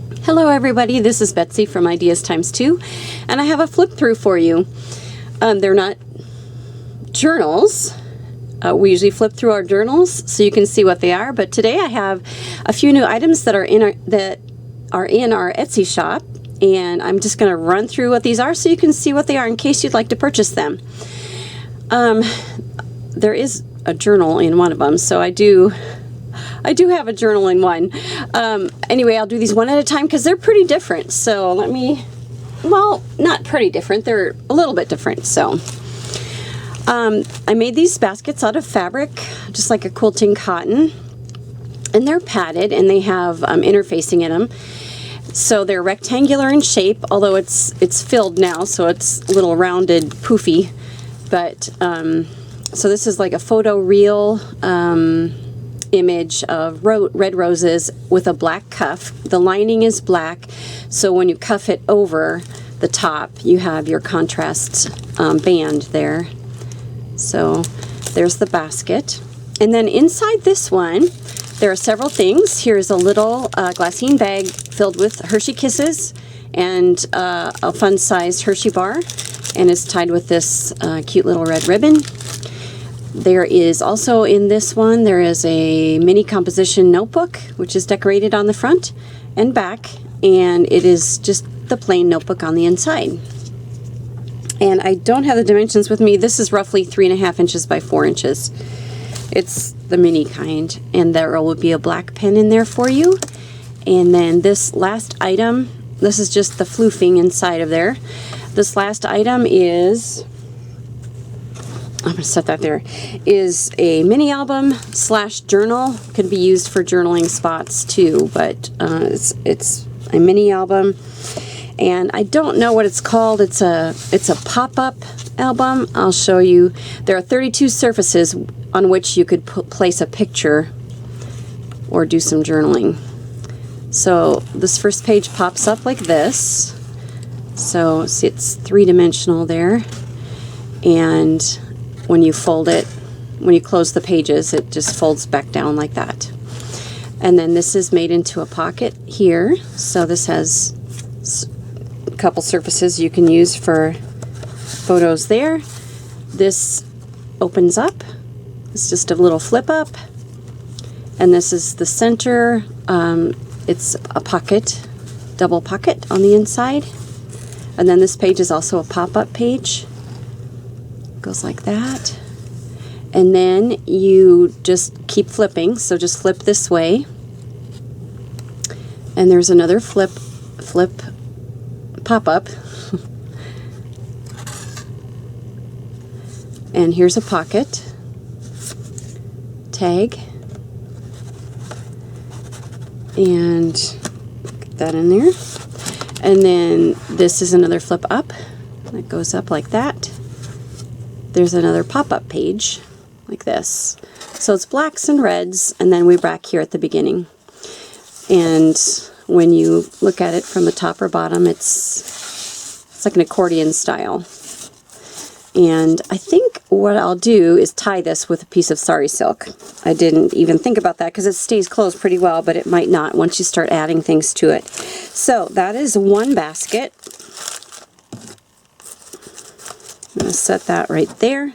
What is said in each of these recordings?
Hello everybody, this is Betsy from Ideas Times 2, and I have a flip through for you. They're not journals. We usually flip through our journals so you can see what they are, but today I have a few new items that are in our Etsy shop, and I'm just going to run through what these are so you can see what they are in case you'd like to purchase them. There is a journal in one of them, so I do have a journal in one. Anyway, I'll do these one at a time because they're pretty different. So let me, well, not pretty different. They're a little bit different. So I made these baskets out of fabric, just like a quilting cotton. And they're padded and they have interfacing in them. So they're rectangular in shape, although it's filled now, so it's a little rounded, poofy. But so this is like a photo reel image of red roses with a black cuff. The lining is black, so when you cuff it over the top, you have your contrast band there. So there's the basket. And then inside this one, there are several things. Here's a little glassine bag filled with Hershey Kisses and a fun-sized Hershey bar, and it's tied with this cute little red ribbon. There is also in this one, there is a mini composition notebook, which is decorated on the front and back, and it is just the plain notebook on the inside. And I don't have the dimensions with me. This is roughly 3.5 inches by 4 inches. It's the mini kind, and there will be a black pen in there for you. And then this last item, this is just the floofing inside of there. This last item is, I'm going to set that there, is a mini album / journal. Could be used for journaling spots too, but it's a mini album, and I don't know what it's called. It's a pop-up album. I'll show you. There are 32 surfaces on which you could place a picture or do some journaling. So this first page pops up like this. So see, it's 3-dimensional there, and when you fold it, when you close the pages, it just folds back down like that. And then this is made into a pocket here. So this has a couple surfaces you can use for photos there. This opens up. It's just a little flip up. And this is the center. It's a pocket, double pocket on the inside. And then this page is also a pop-up page. Goes like that, and then you just keep flipping. So just flip this way, and there's another flip pop-up, and here's a pocket tag, and get that in there. And then this is another flip up that goes up like that. There's another pop-up page like this. So it's blacks and reds, and then we back here at the beginning. And when you look at it from the top or bottom, it's like an accordion style. And I think what I'll do is tie this with a piece of sari silk. I didn't even think about that because it stays closed pretty well, but it might not once you start adding things to it. So that is one basket. I'm going to set that right there.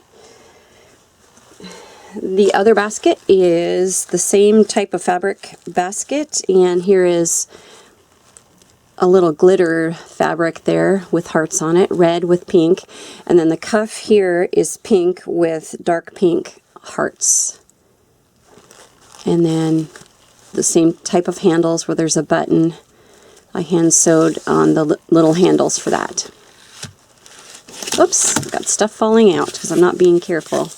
The other basket is the same type of fabric basket, and here is a little glitter fabric there with hearts on it, red with pink, and then the cuff here is pink with dark pink hearts. And then the same type of handles where there's a button. I hand sewed on the little handles for that. Oops, got stuff falling out because I'm not being careful.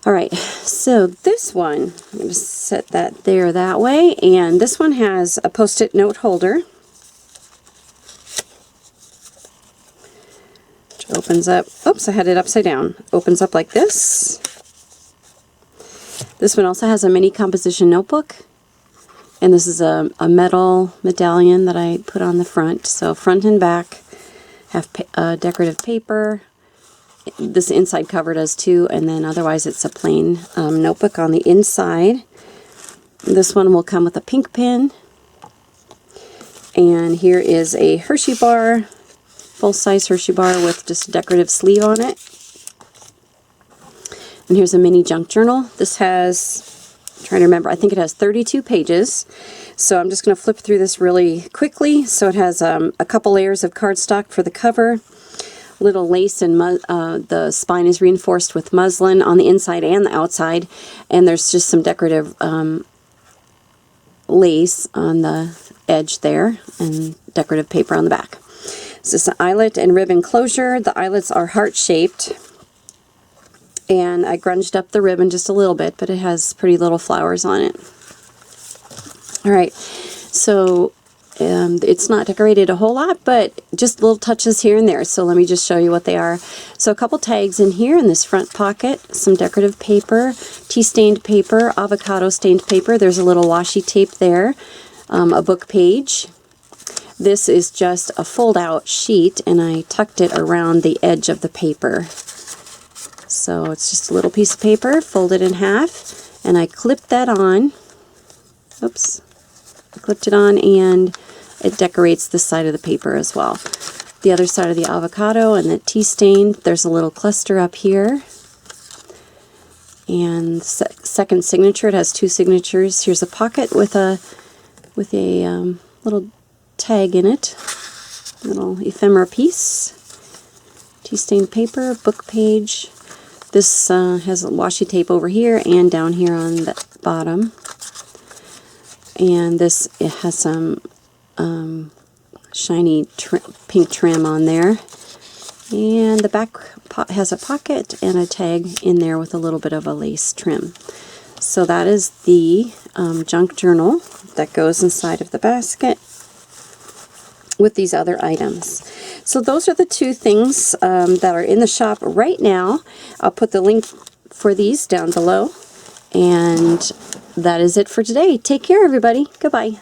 Alright, so this one, I'm going to set that there that way, and this one has a post-it note holder, which opens up, oops, I had it upside down, opens up like this. This one also has a mini composition notebook, and this is a metal medallion that I put on the front, so front and back. Have decorative paper. This inside cover does too, and then otherwise it's a plain notebook on the inside. This one will come with a pink pin. And here is a Hershey bar, full-size Hershey bar with just a decorative sleeve on it. And here's a mini junk journal. This has, I'm trying to remember, I think it has 32 pages. So I'm just going to flip through this really quickly. So it has a couple layers of cardstock for the cover, little lace, and the spine is reinforced with muslin on the inside and the outside. And there's just some decorative lace on the edge there and decorative paper on the back. It's just an eyelet and ribbon closure. The eyelets are heart-shaped. And I grunged up the ribbon just a little bit, but it has pretty little flowers on it. Alright, so it's not decorated a whole lot, but just little touches here and there. So let me just show you what they are. So a couple tags in here in this front pocket, some decorative paper, tea-stained paper, avocado-stained paper. There's a little washi tape there, a book page. This is just a fold-out sheet, and I tucked it around the edge of the paper. So it's just a little piece of paper folded in half, and I clipped that on. Oops. I clipped it on, and it decorates this side of the paper as well. The other side of the avocado and the tea stained, there's a little cluster up here. And second signature, it has two signatures. Here's a pocket with a little tag in it, little ephemera piece. Tea stained paper, book page. This has a washi tape over here and down here on the bottom. And this, it has some shiny pink trim on there. And the back has a pocket and a tag in there with a little bit of a lace trim. So that is the junk journal that goes inside of the basket with these other items. So those are the two things that are in the shop right now. I'll put the link for these down below. And that is it for today. Take care, everybody. Goodbye.